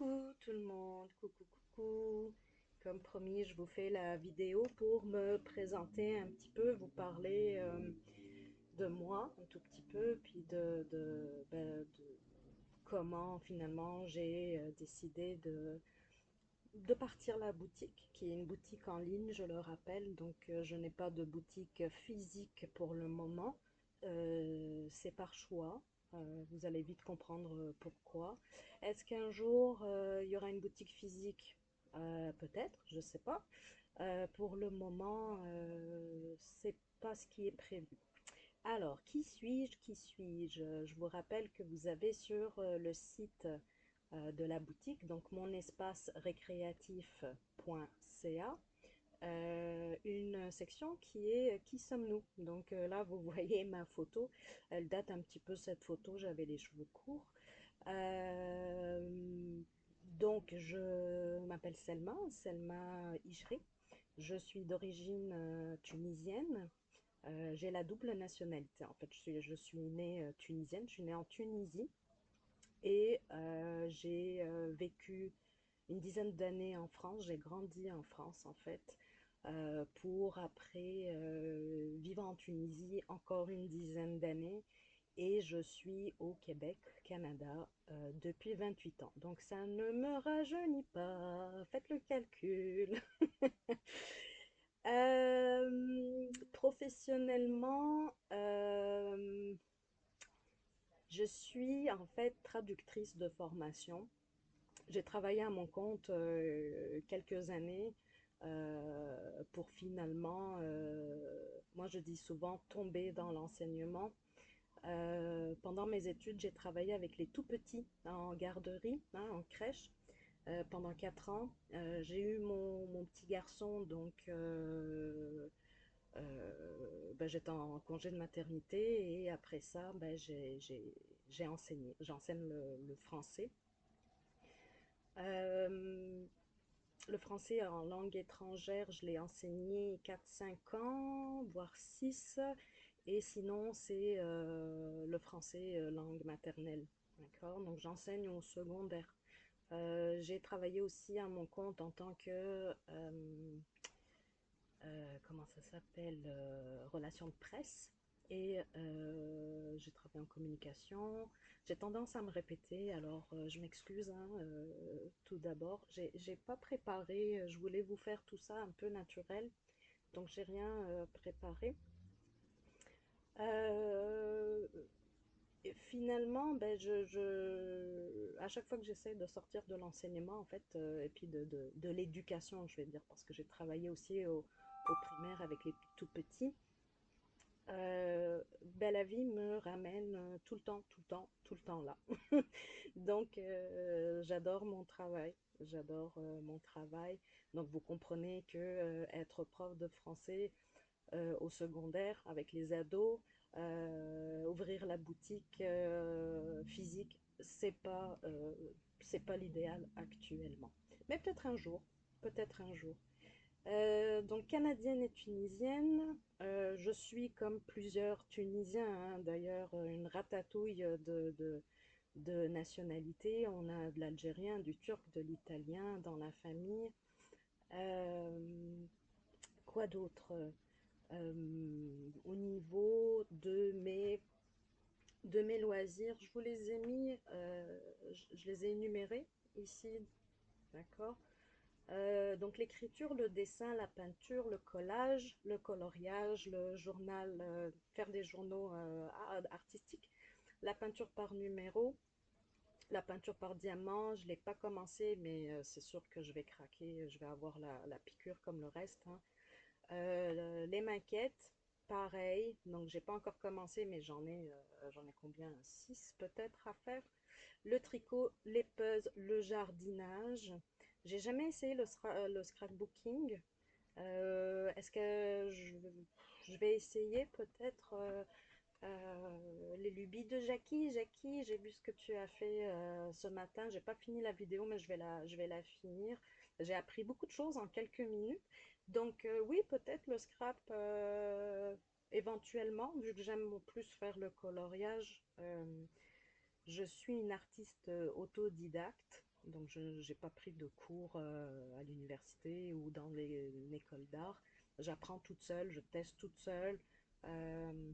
Coucou tout le monde, coucou coucou. Comme promis, je vous fais la vidéo pour me présenter un petit peu, vous parler de moi un tout petit peu, puis de comment finalement j'ai décidé de partir la boutique, qui est une boutique en ligne, je le rappelle. Donc je n'ai pas de boutique physique pour le moment. C'est par choix. Vous allez vite comprendre pourquoi. Est-ce qu'un jour il y aura une boutique physique? Peut-être, je sais pas. Pour le moment, c'est pas ce qui est prévu. Alors, qui suis-je? Qui suis-je? Je vous rappelle que vous avez sur le site de la boutique, donc monespace-récréatif.ca, une section qui est Qui sommes-nous? Donc là, vous voyez ma photo. Elle date un petit peu cette photo, j'avais les cheveux courts. Euh, donc, je m'appelle Selma, Selma Ishri. Je suis d'origine tunisienne. J'ai la double nationalité. En fait, je suis née tunisienne, je suis née en Tunisie et j'ai vécu une dizaine d'années en France. J'ai grandi en France, en fait, pour après vivre en Tunisie encore une dizaine d'années. Et je suis au Québec, Canada, depuis 28 ans. Donc ça ne me rajeunit pas. Faites le calcul. Professionnellement, je suis en fait traductrice de formation. J'ai travaillé à mon compte quelques années pour finalement, moi je dis souvent, tomber dans l'enseignement. Pendant mes études, j'ai travaillé avec les tout petits en garderie, hein, en crèche, pendant 4 ans. J'ai eu mon petit garçon, donc ben, j'étais en congé de maternité et après ça, ben, j'ai enseigné. J'enseigne le français. Euh, le français en langue étrangère, je l'ai enseigné 4 5 ans, voire 6. Et sinon, c'est le français langue maternelle. D'accord? Donc, j'enseigne au secondaire. J'ai travaillé aussi à mon compte en tant que, comment ça s'appelle, relation de presse. Et j'ai travaillé en communication. J'ai tendance à me répéter, alors je m'excuse, hein, tout d'abord. J'ai pas préparé, je voulais vous faire tout ça un peu naturel, donc j'ai rien préparé. Euh, et finalement, ben, à chaque fois que j'essaie de sortir de l'enseignement, en fait, et puis de l'éducation, je vais dire, parce que j'ai travaillé aussi au primaire avec les tout petits, ben, la vie me ramène tout le temps, tout le temps, tout le temps là. Donc, j'adore mon travail. J'adore mon travail. Donc, vous comprenez que être prof de français au secondaire avec les ados, ouvrir la boutique physique, c'est pas l'idéal actuellement. Mais peut-être un jour, peut-être un jour. Donc canadienne et tunisienne, je suis comme plusieurs Tunisiens, hein, d'ailleurs une ratatouille de nationalités. On a de l'algérien, du turc, de l'italien dans la famille. Euh, quoi d'autre? Au niveau de mes loisirs, je vous les ai mis, je les ai énumérés ici, d'accord? Donc l'écriture, le dessin, la peinture, le collage, le coloriage, le journal, faire des journaux artistiques, la peinture par numéro, la peinture par diamant, je ne l'ai pas commencé, mais c'est sûr que je vais craquer, je vais avoir la piqûre comme le reste, hein. Les maquettes, pareil. Donc, j'ai pas encore commencé, mais j'en ai combien? 6 peut-être à faire. Le tricot, les puzzles, le jardinage. J'ai jamais essayé le scrapbooking. Est-ce que je vais essayer peut-être les lubies de Jackie? Jackie, j'ai vu ce que tu as fait ce matin. J'ai pas fini la vidéo, mais je vais la finir. J'ai appris beaucoup de choses en quelques minutes. Donc oui, peut-être le scrap éventuellement, vu que j'aime plus faire le coloriage. Je suis une artiste autodidacte. Donc, je n'ai pas pris de cours à l'université ou dans une école d'art. J'apprends toute seule, je teste toute seule. Euh,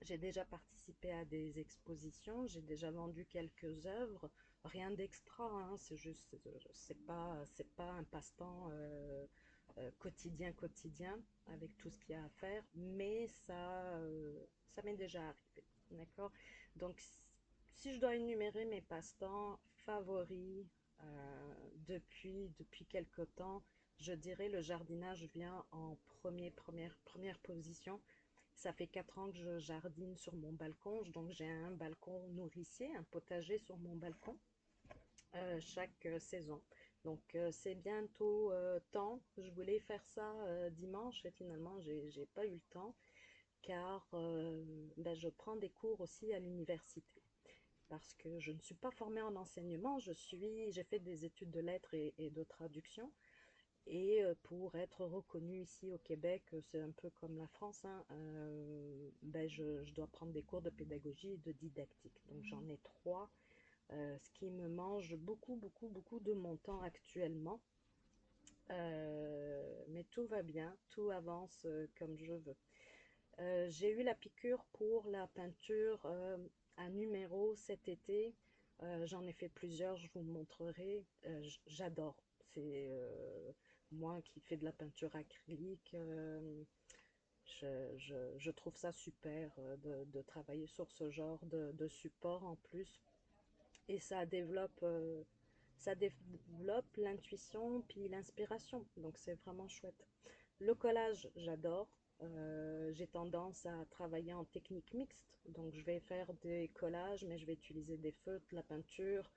j'ai déjà participé à des expositions, j'ai déjà vendu quelques œuvres. Rien d'extra, hein, c'est juste, c'est pas un passe-temps quotidien avec tout ce qu'il y a à faire, mais ça m'est déjà arrivé, d'accord? Donc, si je dois énumérer mes passe-temps favoris depuis quelque temps, je dirais le jardinage vient en première position. Ça fait 4 ans que je jardine sur mon balcon, donc j'ai un balcon nourricier, un potager sur mon balcon chaque saison. Donc c'est bientôt temps. Je voulais faire ça dimanche et finalement j'ai pas eu le temps car ben, je prends des cours aussi à l'université parce que je ne suis pas formée en enseignement, j'ai fait des études de lettres et de traduction. Et pour être reconnue ici au Québec, c'est un peu comme la France, hein, ben je dois prendre des cours de pédagogie et de didactique. Donc j'en ai trois, ce qui me mange beaucoup de mon temps actuellement. Mais tout va bien, tout avance comme je veux. J'ai eu la piqûre pour la peinture à numéro cet été. J'en ai fait plusieurs, je vous montrerai. J'adore. C'est moi qui fais de la peinture acrylique. Je trouve ça super de travailler sur ce genre de support en plus. Et ça développe l'intuition puis l'inspiration. Donc c'est vraiment chouette. Le collage, j'adore. J'ai tendance à travailler en technique mixte. Donc, je vais faire des collages, mais je vais utiliser des feutres, la peinture,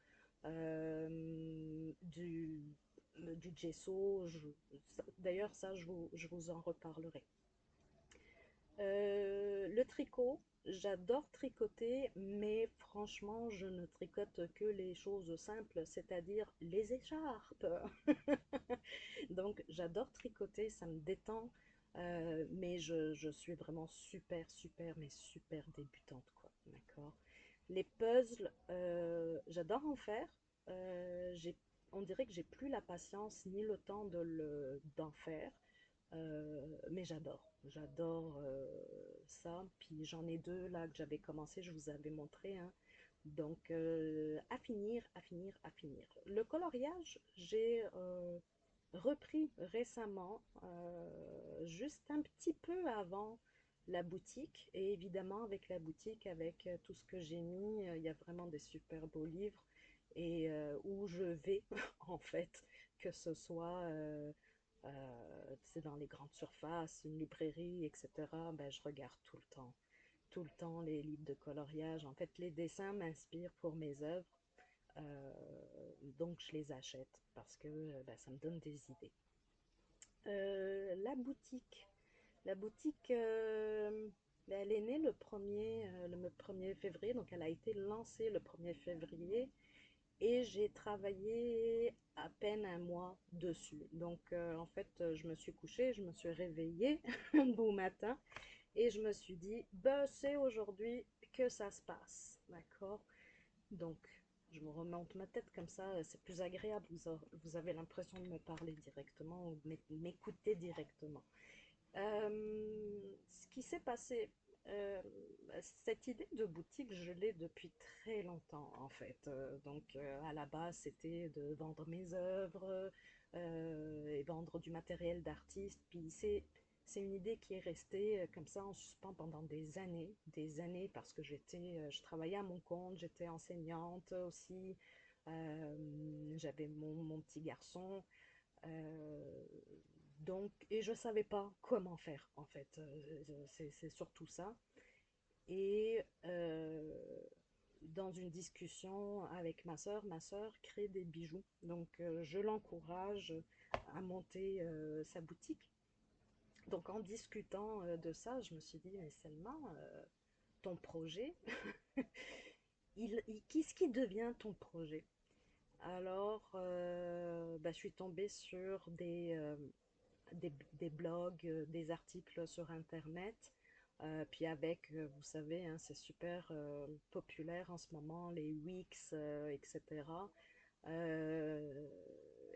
du gesso. D'ailleurs, ça, je vous en reparlerai. Le tricot, j'adore tricoter, mais franchement, je ne tricote que les choses simples, c'est-à-dire les écharpes. Donc, j'adore tricoter, ça me détend, mais je suis vraiment mais super débutante, quoi. D'accord? Les puzzles, j'adore en faire. J'ai, on dirait que j'ai plus la patience ni le temps d'en faire. Mais j'adore ça. Puis j'en ai deux là que j'avais commencé, je vous avais montré, hein. Donc à finir. Le coloriage, j'ai repris récemment, juste un petit peu avant la boutique. Et évidemment, avec la boutique, avec tout ce que j'ai mis, il y a vraiment des super beaux livres. Et où je vais, en fait, que ce soit dans les grandes surfaces, une librairie, etc., ben, je regarde tout le temps les livres de coloriage. En fait, les dessins m'inspirent pour mes œuvres. Donc, je les achète parce que ben, ça me donne des idées. La boutique. La boutique, ben, elle est née le 1er février, donc elle a été lancée le 1er février et j'ai travaillé à peine un mois dessus. Donc en fait, je me suis couchée, je me suis réveillée un beau matin et je me suis dit, bah, c'est aujourd'hui que ça se passe. D'accord? Donc, je me remonte ma tête comme ça, c'est plus agréable. Vous avez l'impression de me parler directement ou de m'écouter directement. Ce qui s'est passé, euh, cette idée de boutique, je l'ai depuis très longtemps en fait. Donc à la base, c'était de vendre mes œuvres et vendre du matériel d'artiste. Puis c'est une idée qui est restée comme ça en suspens pendant des années parce que je travaillais à mon compte, j'étais enseignante aussi, j'avais mon petit garçon. Euh, donc, et je savais pas comment faire en fait. C'est surtout ça. Et dans une discussion avec ma sœur crée des bijoux. Donc, je l'encourage à monter sa boutique. Donc, en discutant de ça, je me suis dit, mais Selma, ton projet, qu'est-ce qui devient ton projet? Alors, bah, je suis tombée sur des blogs, des articles sur Internet. Puis avec, vous savez, hein, c'est super populaire en ce moment, les Wix, etc. Euh,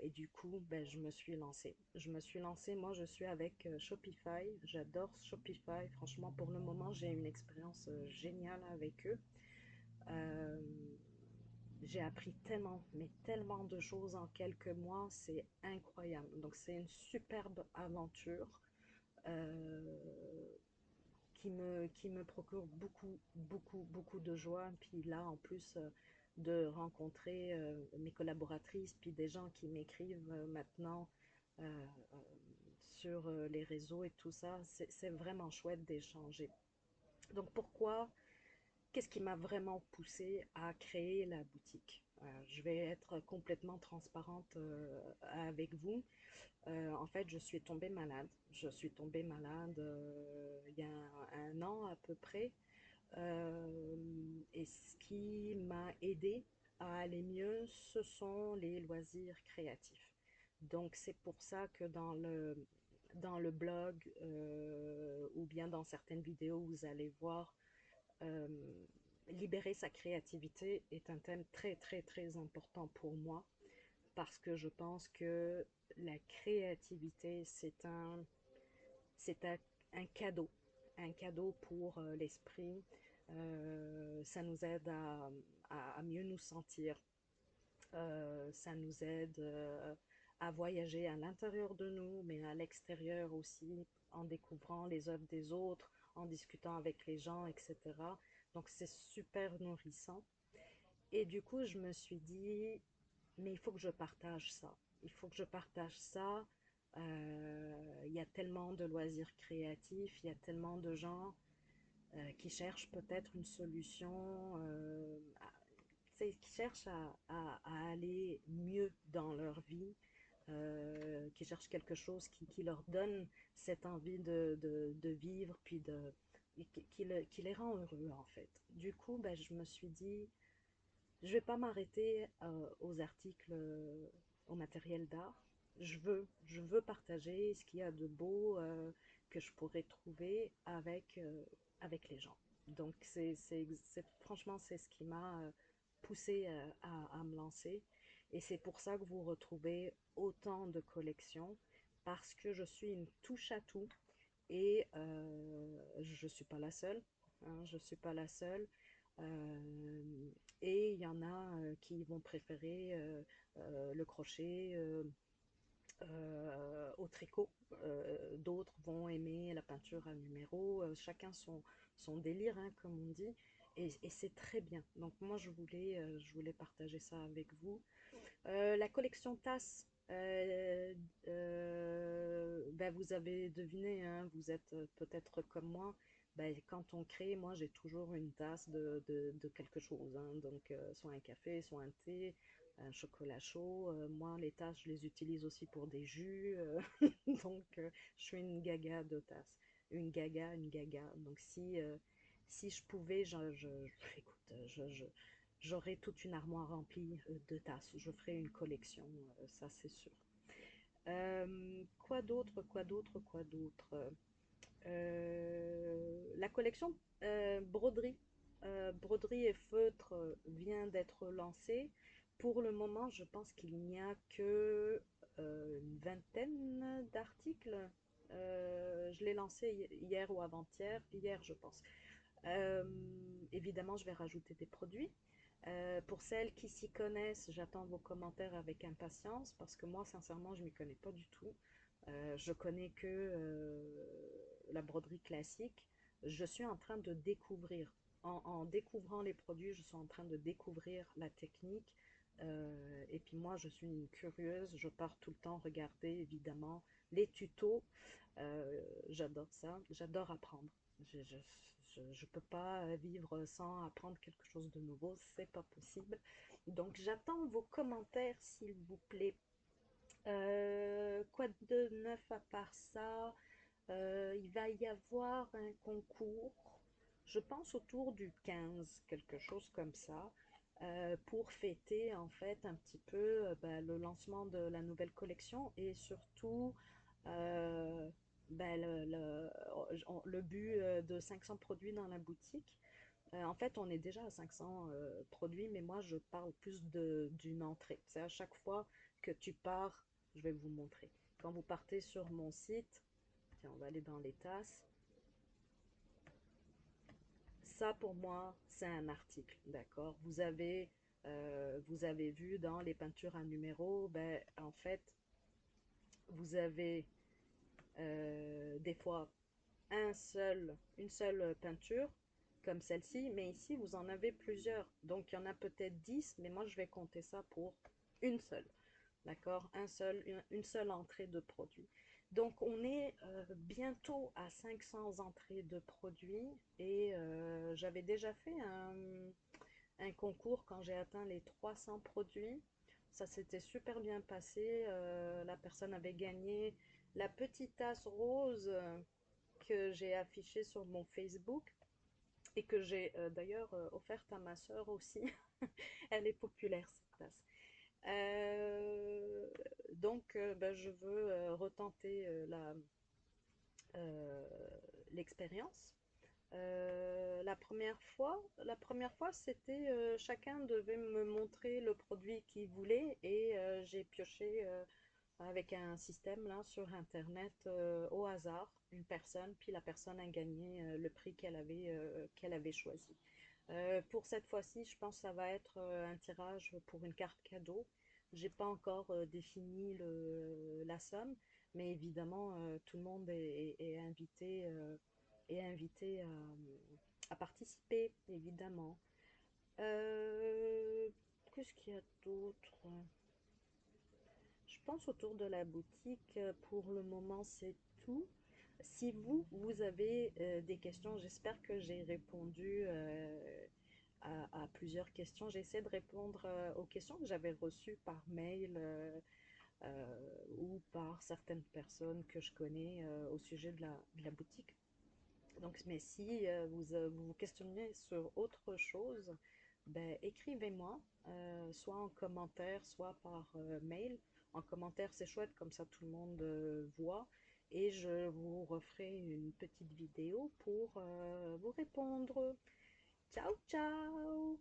et du coup, ben, je me suis lancée. Je me suis lancée, moi je suis avec Shopify. J'adore Shopify. Franchement, pour le moment, j'ai une expérience géniale avec eux. Euh, j'ai appris tellement, mais tellement de choses en quelques mois, c'est incroyable. Donc c'est une superbe aventure euh, qui me procure beaucoup, beaucoup, beaucoup de joie. Puis là, en plus de rencontrer mes collaboratrices, puis des gens qui m'écrivent maintenant euh, sur les réseaux et tout ça, c'est vraiment chouette d'échanger. Donc pourquoi qu'est-ce qui m'a vraiment poussée à créer la boutique? Je vais être complètement transparente avec vous. En fait, je suis tombée malade. Je suis tombée malade il y a un an à peu près. Et ce qui m'a aidé à aller mieux, ce sont les loisirs créatifs. Donc c'est pour ça que dans le blog ou bien dans certaines vidéos, vous allez voir euh, libérer sa créativité est un thème très très très important pour moi parce que je pense que la créativité c'est un cadeau pour l'esprit. Ça nous aide à mieux nous sentir. Ça nous aide à voyager à l'intérieur de nous, mais à l'extérieur aussi, en découvrant les œuvres des autres, en discutant avec les gens, etc. Donc c'est super nourrissant. Et du coup, je me suis dit, mais il faut que je partage ça. Il faut que je partage ça. Il y a tellement de loisirs créatifs, il y a tellement de gens qui cherchent peut-être une solution, qui cherchent à aller mieux dans leur vie, qui cherchent quelque chose qui leur donne cette envie de vivre, puis qui les rend heureux en fait. Du coup, ben, je me suis dit, je vais pas m'arrêter aux articles, au matériel d'art. Je veux partager ce qu'il y a de beau que je pourrais trouver avec les gens. Donc, franchement, c'est ce qui m'a poussé à me lancer. Et c'est pour ça que vous retrouvez autant de collections, parce que je suis une touche à tout. Et je ne suis pas la seule. Hein, je ne suis pas la seule. Euh, et il y en a qui vont préférer le crochet au tricot. D'autres vont aimer la peinture à numéro. Chacun son délire, hein, comme on dit. Et c'est très bien. Donc moi, je voulais partager ça avec vous. La collection tasse, ben vous avez deviné, hein, vous êtes peut-être comme moi. Ben, quand on crée, moi j'ai toujours une tasse de quelque chose, hein, donc soit un café, soit un thé, un chocolat chaud. Moi, les tasses, je les utilise aussi pour des jus, donc je suis une gaga de tasses. Une gaga. Donc si je pouvais, écoute, j'aurais toute une armoire remplie de tasses. Je ferai une collection, ça c'est sûr. Quoi d'autre, quoi d'autre, quoi d'autre La collection broderie. Broderie et feutre vient d'être lancée. Pour le moment, je pense qu'il n'y a que une vingtaine d'articles. Je l'ai lancé hier ou avant-hier, hier je pense. Euh, Évidemment, je vais rajouter des produits. Pour celles qui s'y connaissent, j'attends vos commentaires avec impatience parce que moi, sincèrement, je ne m'y connais pas du tout. Je connais que la broderie classique. Je suis en train de découvrir. En découvrant les produits, je suis en train de découvrir la technique. Et puis moi, je suis une curieuse. Je pars tout le temps regarder, évidemment, les tutos. J'adore ça. J'adore apprendre. Je peux pas vivre sans apprendre quelque chose de nouveau, c'est pas possible. Donc j'attends vos commentaires s'il vous plaît. Quoi de neuf à part ça? Il va y avoir un concours, je pense autour du 15, quelque chose comme ça, pour fêter en fait un petit peu ben, le lancement de la nouvelle collection et surtout ben, le but de 500 produits dans la boutique. En fait, on est déjà à 500 produits, mais moi, je parle plus d'une entrée. C'est à chaque fois que tu pars, je vais vous montrer. Quand vous partez sur mon site, tiens, on va aller dans les tasses. Ça, pour moi, c'est un article, d'accord? Vous avez vu dans les peintures à numéros, ben, en fait, vous avez des fois une seule peinture, comme celle-ci, mais ici, vous en avez plusieurs. Donc, il y en a peut-être 10, mais moi, je vais compter ça pour une seule. D'accord? Une seule entrée de produit. Donc, on est bientôt à 500 entrées de produits et j'avais déjà fait un concours quand j'ai atteint les 300 produits. Ça s'était super bien passé. La personne avait gagné la petite tasse rose que j'ai affichée sur mon Facebook et que j'ai d'ailleurs offerte à ma sœur aussi. Elle est populaire cette tasse. Ben, je veux retenter euh, l'expérience. La première fois, c'était chacun devait me montrer le produit qu'il voulait et j'ai pioché avec un système là sur internet au hasard une personne, puis la personne a gagné le prix qu'elle avait choisi. Pour cette fois-ci, je pense que ça va être un tirage pour une carte cadeau. J'ai pas encore défini la somme, mais évidemment, tout le monde est invité à participer, évidemment. Euh, Qu'est-ce qu'il y a d'autre? Je pense autour de la boutique, pour le moment, c'est tout. Si vous avez des questions, j'espère que j'ai répondu à plusieurs questions. J'essaie de répondre aux questions que j'avais reçues par mail ou par certaines personnes que je connais au sujet de la boutique. Donc, mais si vous vous questionnez sur autre chose, ben, écrivez-moi, soit en commentaire, soit par mail. En commentaire, c'est chouette, comme ça tout le monde voit. Et je vous referai une petite vidéo pour vous répondre. Ciao, ciao!